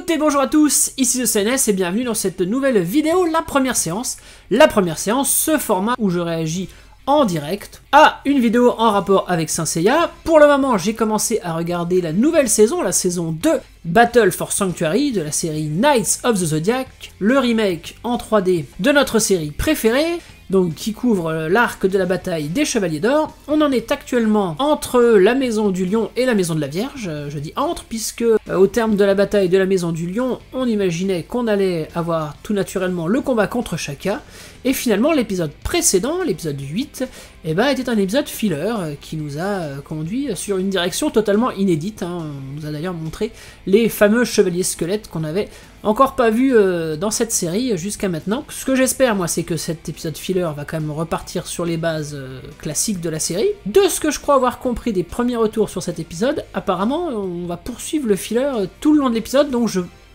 toutes et bonjour à tous, ici The CNS et bienvenue dans cette nouvelle vidéo, la première séance. La première séance, ce format où je réagis en direct à une vidéo en rapport avec Saint Seiya. Pour le moment, j'ai commencé à regarder la nouvelle saison, la saison 2, Battle for Sanctuary, de la série Knights of the Zodiac, le remake en 3D de notre série préférée, donc qui couvre l'arc de la bataille des Chevaliers d'Or. On en est actuellement entre la Maison du Lion et la Maison de la Vierge, je dis entre, puisque au terme de la bataille de la Maison du Lion, on imaginait qu'on allait avoir tout naturellement le combat contre Shaka, et finalement l'épisode précédent, l'épisode 8, était un épisode filler qui nous a conduit sur une direction totalement inédite. On nous a d'ailleurs montré les fameux chevaliers squelettes qu'on avait encore pas vu dans cette série jusqu'à maintenant. Ce que j'espère, moi, c'est que cet épisode filler va quand même repartir sur les bases classiques de la série. De ce que je crois avoir compris des premiers retours sur cet épisode, apparemment, on va poursuivre le filler tout le long de l'épisode, donc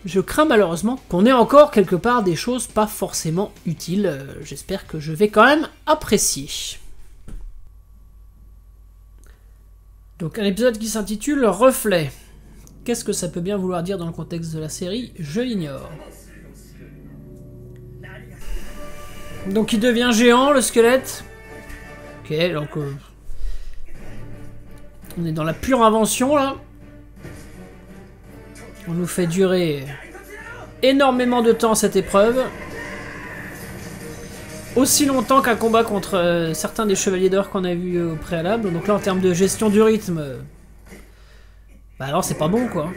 je crains malheureusement qu'on ait encore quelque part des choses pas forcément utiles. J'espère que je vais quand même apprécier. Donc un épisode qui s'intitule Reflet. Qu'est-ce que ça peut bien vouloir dire dans le contexte de la série? Je l'ignore. Donc il devient géant, le squelette. Ok, donc on est dans la pure invention là. On nous fait durer énormément de temps cette épreuve. Aussi longtemps qu'un combat contre certains des Chevaliers d'Or qu'on a vu au préalable. Donc là, en termes de gestion du rythme, bah alors c'est pas bon quoi.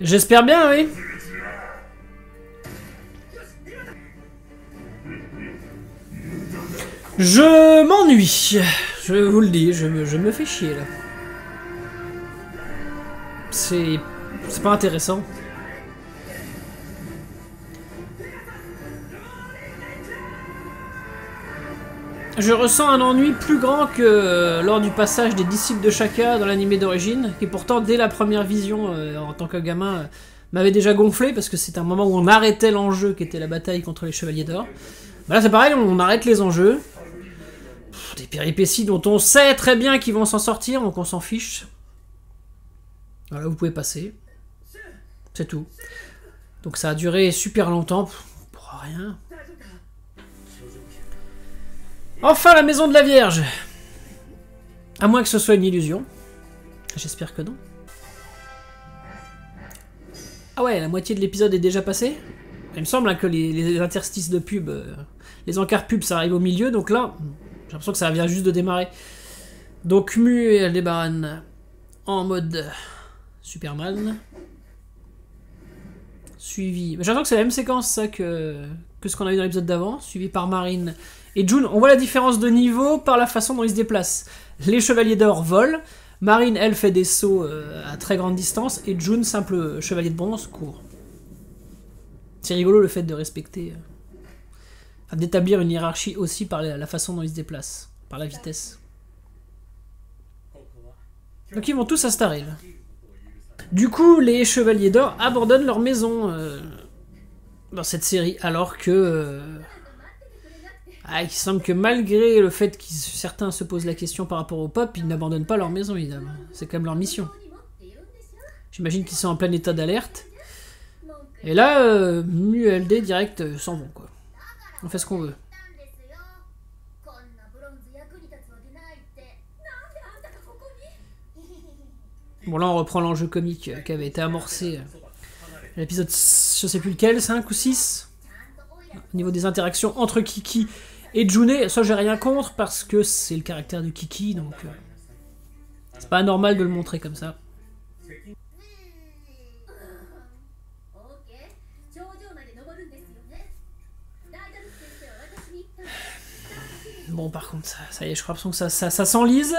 J'espère bien, oui. Je m'ennuie, je vous le dis, je me fais chier là. C'est pas intéressant. Je ressens un ennui plus grand que lors du passage des disciples de Shaka dans l'animé d'origine, qui pourtant dès la première vision en tant que gamin m'avait déjà gonflé parce que c'est un moment où on arrêtait l'enjeu qui était la bataille contre les Chevaliers d'Or. Bah là c'est pareil, on arrête les enjeux. Des péripéties dont on sait très bien qu'ils vont s'en sortir, donc on s'en fiche. Voilà, vous pouvez passer. C'est tout. Donc ça a duré super longtemps pour rien. Enfin, la Maison de la Vierge. À moins que ce soit une illusion. J'espère que non. Ah ouais, la moitié de l'épisode est déjà passée. Il me semble que les interstices de pub, les encarts pub, ça arrive au milieu, donc là... J'ai l'impression que ça vient juste de démarrer. Donc Mu et Aldebaran en mode Superman. Suivi... J'ai l'impression que c'est la même séquence ça que ce qu'on a eu dans l'épisode d'avant. Suivi par Marine et June. On voit la différence de niveau par la façon dont ils se déplacent. Les Chevaliers d'Or volent. Marine, elle, fait des sauts à très grande distance. Et June, simple Chevalier de Bronze, court. C'est rigolo le fait de respecter... d'établir une hiérarchie aussi par la façon dont ils se déplacent, par la vitesse. Donc ils vont tous à Star Hill. Du coup, les Chevaliers d'Or abandonnent leur maison dans cette série, alors que... il semble que malgré le fait que certains se posent la question par rapport au pop, ils n'abandonnent pas leur maison, évidemment. C'est quand même leur mission. J'imagine qu'ils sont en plein état d'alerte. Et là, Mu et LD direct s'en vont, quoi. On fait ce qu'on veut. Bon, là, on reprend l'enjeu comique qui avait été amorcé à l'épisode, je sais plus lequel, 5 ou 6. Au niveau des interactions entre Kiki et June. Ça, j'ai rien contre parce que c'est le caractère de Kiki, donc c'est pas anormal de le montrer comme ça. Bon, par contre, ça y est, je crois que ça s'enlise.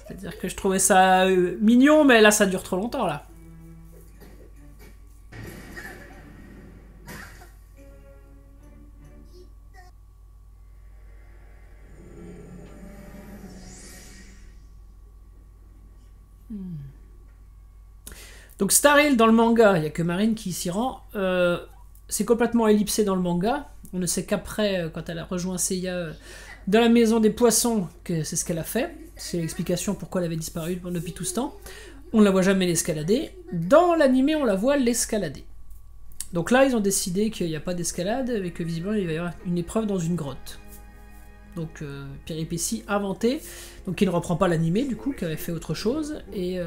C'est-à-dire que je trouvais ça mignon, mais là, ça dure trop longtemps, là. Donc, Star Hill, dans le manga, il n'y a que Marine qui s'y rend. C'est complètement ellipsé dans le manga. On ne sait qu'après, quand elle a rejoint Seiya, Dans la maison des poissons, c'est ce qu'elle a fait. C'est l'explication pourquoi elle avait disparu depuis tout ce temps. On ne la voit jamais l'escalader. Dans l'animé, on la voit l'escalader. Donc là, ils ont décidé qu'il n'y a pas d'escalade, et que visiblement, il va y avoir une épreuve dans une grotte. Donc, péripétie inventée, donc qui ne reprend pas l'animé, du coup, qui avait fait autre chose. Et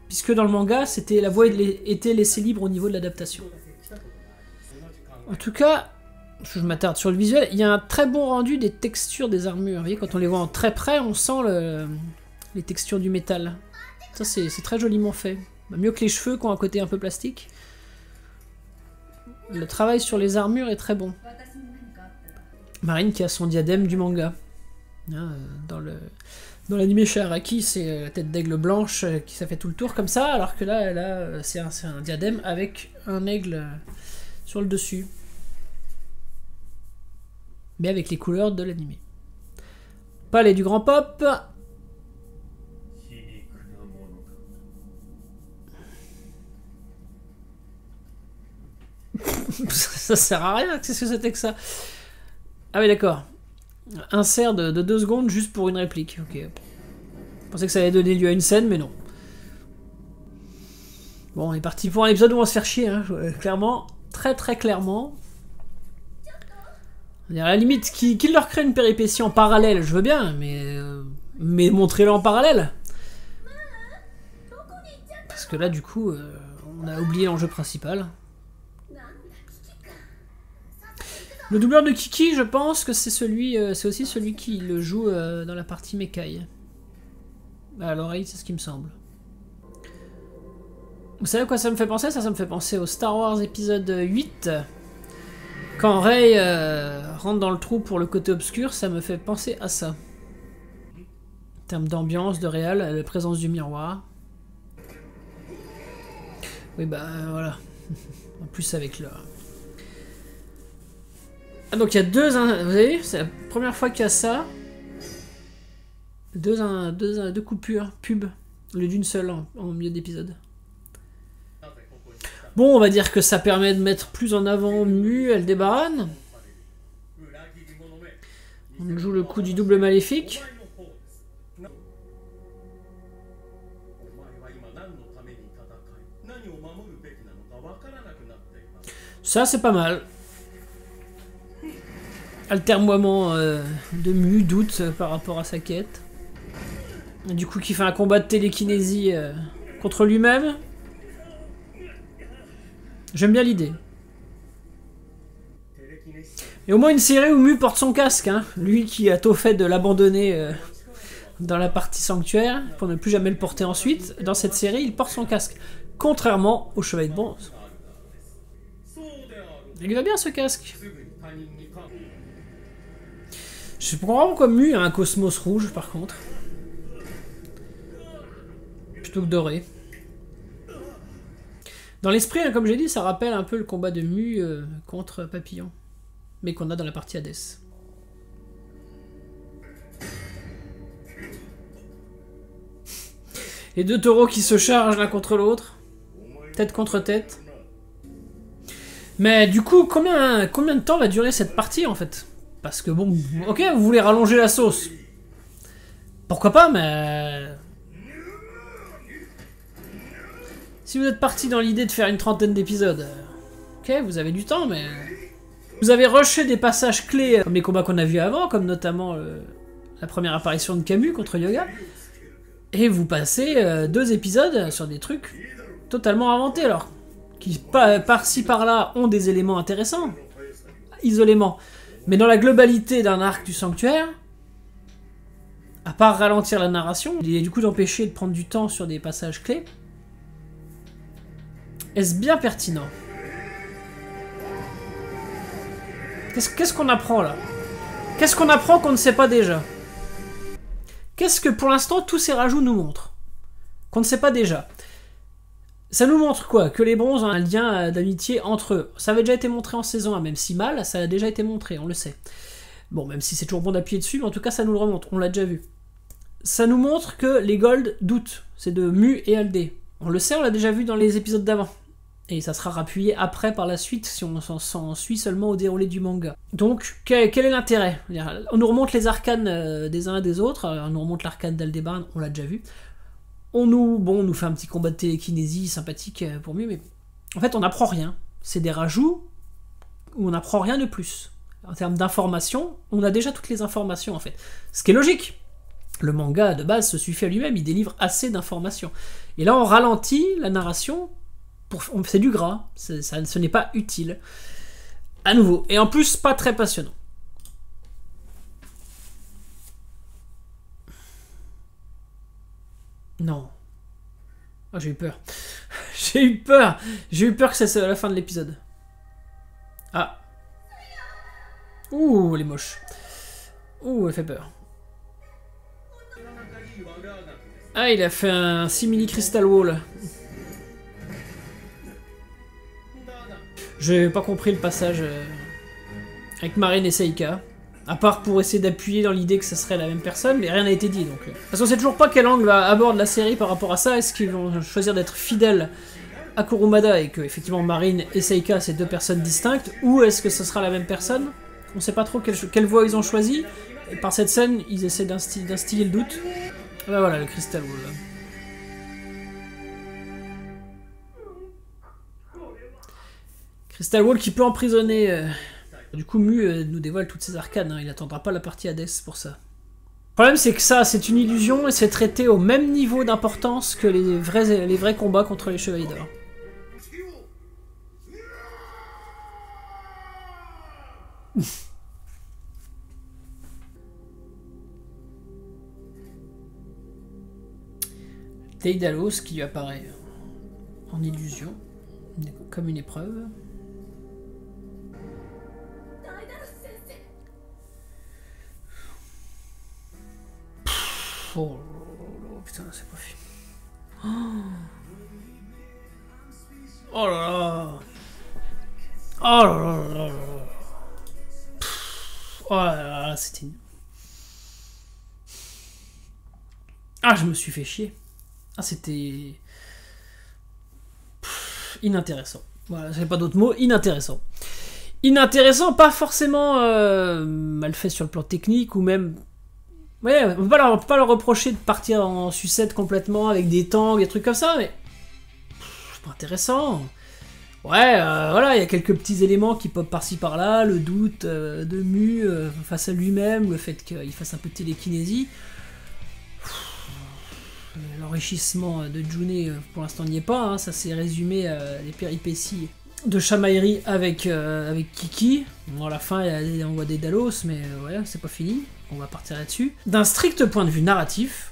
puisque dans le manga, la voie était laissée libre au niveau de l'adaptation. En tout cas... Je m'attarde sur le visuel, il y a un très bon rendu des textures des armures. Vous voyez, quand on les voit en très près, on sent les textures du métal. Ça, c'est très joliment fait. Mieux que les cheveux qui ont un côté un peu plastique. Le travail sur les armures est très bon. Marine qui a son diadème du manga. Hein, dans l'anime chez Araki, c'est la tête d'aigle blanche qui ça fait tout le tour comme ça, alors que là c'est un diadème avec un aigle sur le dessus. Mais avec les couleurs de l'animé. Palais du Grand Pop. Ça sert à rien, qu'est-ce que c'était que ça? Ah oui d'accord. Insert de 2 secondes juste pour une réplique. Ok. Je pensais que ça allait donner lieu à une scène, mais non. Bon, on est parti pour un épisode où on va se faire chier, hein, clairement. Très très clairement. À la limite, qu'il leur crée une péripétie en parallèle, je veux bien, mais montrez-le en parallèle. Parce que là, du coup, on a oublié l'enjeu principal. Le doubleur de Kiki, je pense que c'est aussi celui qui le joue dans la partie Mekai. À l'oreille, c'est ce qui me semble. Vous savez à quoi ça me fait penser? Ça me fait penser au Star Wars épisode 8. Quand Rey rentre dans le trou pour le côté obscur, ça me fait penser à ça. En termes d'ambiance, de réal, la présence du miroir. Oui, bah voilà. En plus avec le... Ah, donc il y a deux... Vous voyez, c'est la première fois qu'il y a ça. Deux coupures, pub, au lieu d'une seule en milieu d'épisode. Bon, on va dire que ça permet de mettre plus en avant Mu, Aldebaran. On joue le coup du double maléfique. Ça, c'est pas mal. Altermoiement de Mu, doute par rapport à sa quête. Et du coup, qui fait un combat de télékinésie contre lui-même. J'aime bien l'idée. Et au moins une série où Mu porte son casque, hein. Lui qui a tôt fait de l'abandonner dans la partie sanctuaire, pour ne plus jamais le porter ensuite. Dans cette série, il porte son casque. Contrairement au Chevalier de Bronze. Il va bien ce casque. Je comprends pourquoi Mu a un cosmos rouge par contre. Plutôt que doré. Dans l'esprit, comme j'ai dit, ça rappelle un peu le combat de Mu contre Papillon. Mais qu'on a dans la partie Hades. Les deux taureaux qui se chargent l'un contre l'autre. Tête contre tête. Mais du coup, combien de temps va durer cette partie en fait? Parce que bon, ok, vous voulez rallonger la sauce. Pourquoi pas, mais... Si vous êtes parti dans l'idée de faire une 30aine d'épisodes, ok, vous avez du temps, mais... Vous avez rushé des passages clés, comme les combats qu'on a vus avant, comme notamment la première apparition de Camus contre Yoga. Et vous passez 2 épisodes sur des trucs totalement inventés, alors. Qui, par-ci par-là, ont des éléments intéressants, isolément. Mais dans la globalité d'un arc du sanctuaire, à part ralentir la narration, et du coup d'empêcher de prendre du temps sur des passages clés, est-ce bien pertinent? Qu'est-ce qu'on apprend là? Qu'est-ce qu'on apprend qu'on ne sait pas déjà? Qu'est-ce que pour l'instant tous ces rajouts nous montrent? Qu'on ne sait pas déjà. Ça nous montre quoi? Que les bronzes ont un lien d'amitié entre eux. Ça avait déjà été montré en saison 1, même si mal, ça a déjà été montré, on le sait. Bon, même si c'est toujours bon d'appuyer dessus, mais en tout cas ça nous le remonte, on l'a déjà vu. Ça nous montre que les Gold doutent, c'est de Mu et Aldé. On le sait, on l'a déjà vu dans les épisodes d'avant. Et ça sera rappuyé après par la suite si on s'en suit seulement au déroulé du manga. Donc, quel est l'intérêt? On nous remonte les arcanes des uns et des autres, on nous remonte l'arcane d'Aldebaran, on l'a déjà vu. On nous fait un petit combat de télékinésie sympathique pour mieux, mais en fait on n'apprend rien. C'est des rajouts où on n'apprend rien de plus. En termes d'informations, on a déjà toutes les informations en fait. Ce qui est logique. Le manga de base se suffit à lui-même, il délivre assez d'informations. Et là on ralentit la narration, c'est du gras, ce n'est pas utile. À nouveau. Et en plus pas très passionnant. Non. Oh, j'ai eu peur. J'ai eu peur. J'ai eu peur que ça soit la fin de l'épisode. Ah. Ouh, elle est moche. Ouh, elle fait peur. Ah, il a fait un simili crystal wall. J'ai pas compris le passage avec Marine et Seika. À part pour essayer d'appuyer dans l'idée que ça serait la même personne, mais rien n'a été dit donc. Parce qu'on sait toujours pas quel angle aborde la série par rapport à ça. Est-ce qu'ils vont choisir d'être fidèles à Kurumada et que effectivement Marine et Seika c'est deux personnes distinctes, ou est-ce que ce sera la même personne? On sait pas trop quelle voie ils ont choisi. Et par cette scène, ils essaient d'instiller le doute. Et ben voilà, le Crystal Wall. Crystal Wall qui peut emprisonner... Du coup, Mu nous dévoile toutes ses arcanes, hein. Il n'attendra pas la partie Hades pour ça. Le problème, c'est que ça, c'est une illusion et c'est traité au même niveau d'importance que les vrais combats contre les Chevaliers d'Or. Déidalos qui lui apparaît en illusion, comme une épreuve. Oh putain, c'est pas fini. Oh là là. Oh là là là là. Oh là là, c'était une... Ah, je me suis fait chier. Ah, c'était... Inintéressant. Voilà, j'avais pas d'autres mots. Inintéressant. Inintéressant, pas forcément mal fait sur le plan technique ou même... Ouais, on peut pas leur reprocher de partir en sucette complètement avec des tanks, des trucs comme ça, mais... C'est pas intéressant. Ouais, voilà, il y a quelques petits éléments qui pop par-ci par-là, le doute de Mu face à lui-même, le fait qu'il fasse un peu de télékinésie. L'enrichissement de June, pour l'instant, n'y est pas, hein, ça s'est résumé à les péripéties de chamaillerie avec Kiki. Bon, à la fin, on voit des Dalos, mais ouais, c'est pas fini. On va partir là-dessus. D'un strict point de vue narratif,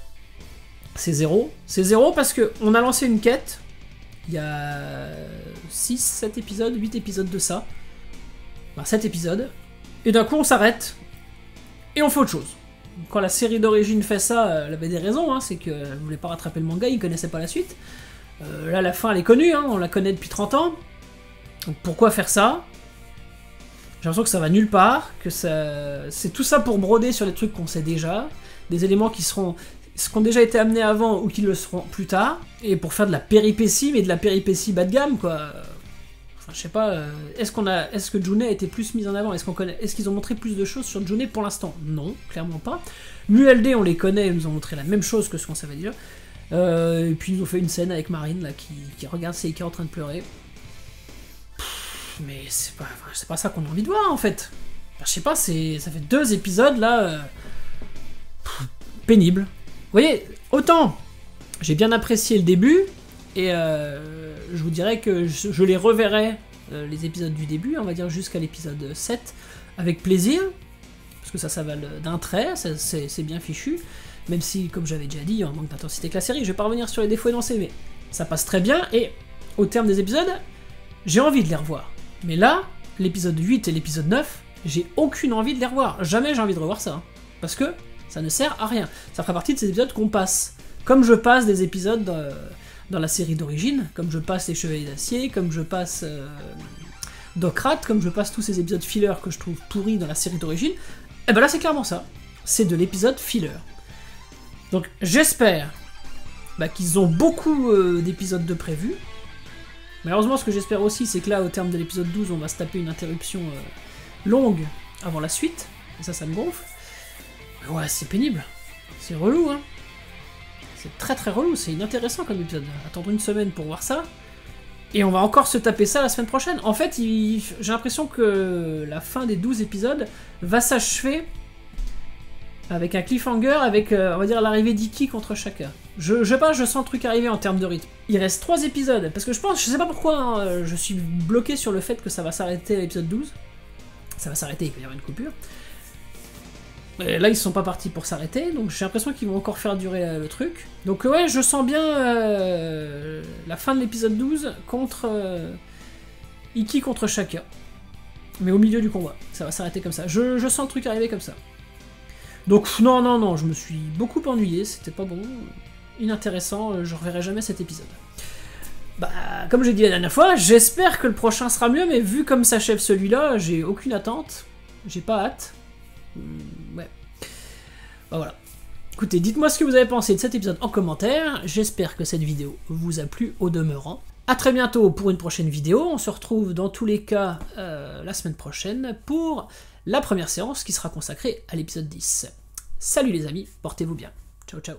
c'est zéro. C'est zéro parce qu'on a lancé une quête. Il y a 6, 7 épisodes, 8 épisodes de ça. Enfin, 7 épisodes. Et d'un coup, on s'arrête. Et on fait autre chose. Quand la série d'origine fait ça, elle avait des raisons. Hein, c'est qu'elle ne voulait pas rattraper le manga, ils connaissaient pas la suite. Là, la fin, elle est connue. Hein, on la connaît depuis 30 ans. Donc pourquoi faire ça? J'ai l'impression que ça va nulle part, que c'est tout ça pour broder sur des trucs qu'on sait déjà, des éléments qui ont déjà été amenés avant ou qui le seront plus tard, et pour faire de la péripétie, mais de la péripétie bas de gamme, quoi. Enfin, je sais pas, est-ce que June a été plus mise en avant? Est-ce qu'ils ont montré plus de choses sur June pour l'instant? Non, clairement pas. MuLD, on les connaît, ils nous ont montré la même chose que ce qu'on savait déjà. Et puis ils nous ont fait une scène avec Marine, là, qui regarde Seika en train de pleurer. Mais c'est pas ça qu'on a envie de voir en fait. Enfin, je sais pas, ça fait 2 épisodes là. Pénible. Vous voyez, autant j'ai bien apprécié le début, et je vous dirais que je les reverrai, les épisodes du début, on va dire jusqu'à l'épisode 7, avec plaisir, parce que ça va d'un trait, c'est bien fichu, même si, comme j'avais déjà dit, il y a un manque d'intensité que la série, je vais pas revenir sur les défauts énoncés, mais ça passe très bien, et au terme des épisodes, j'ai envie de les revoir. Mais là, l'épisode 8 et l'épisode 9, j'ai aucune envie de les revoir. Jamais j'ai envie de revoir ça. Hein. Parce que ça ne sert à rien. Ça fera partie de ces épisodes qu'on passe. Comme je passe des épisodes dans la série d'origine, comme je passe les Chevaliers d'Acier, comme je passe Docrat, comme je passe tous ces épisodes filler que je trouve pourris dans la série d'origine, et ben là c'est clairement ça. C'est de l'épisode filler. Donc j'espère qu'ils ont beaucoup d'épisodes de prévus. Malheureusement, ce que j'espère aussi, c'est que là, au terme de l'épisode 12, on va se taper une interruption longue avant la suite. Et ça me gonfle. Mais ouais, c'est pénible. C'est relou, hein. C'est très très relou, c'est inintéressant comme épisode. Attendre une semaine pour voir ça. Et on va encore se taper ça la semaine prochaine. En fait, j'ai l'impression que la fin des 12 épisodes va s'achever avec un cliffhanger, avec, on va dire, l'arrivée d'Iki contre Shaka. Je sens le truc arriver en termes de rythme. Il reste 3 épisodes, parce que je sais pas pourquoi, hein, je suis bloqué sur le fait que ça va s'arrêter à l'épisode 12. Ça va s'arrêter, il va y avoir une coupure. Et là, ils sont pas partis pour s'arrêter, donc j'ai l'impression qu'ils vont encore faire durer le truc. Donc ouais, je sens bien la fin de l'épisode 12 contre Iki contre Shaka. Mais au milieu du combat, ça va s'arrêter comme ça. Je sens le truc arriver comme ça. Donc non, je me suis beaucoup ennuyé, c'était pas bon, inintéressant, je reverrai jamais cet épisode. Bah, comme j'ai dit la dernière fois, j'espère que le prochain sera mieux, mais vu comme s'achève celui-là, j'ai aucune attente, j'ai pas hâte. Ouais. Bah voilà. Écoutez, dites-moi ce que vous avez pensé de cet épisode en commentaire, j'espère que cette vidéo vous a plu au demeurant. A très bientôt pour une prochaine vidéo, on se retrouve dans tous les cas la semaine prochaine pour la première séance qui sera consacrée à l'épisode 10. Salut les amis, portez-vous bien. Ciao ciao.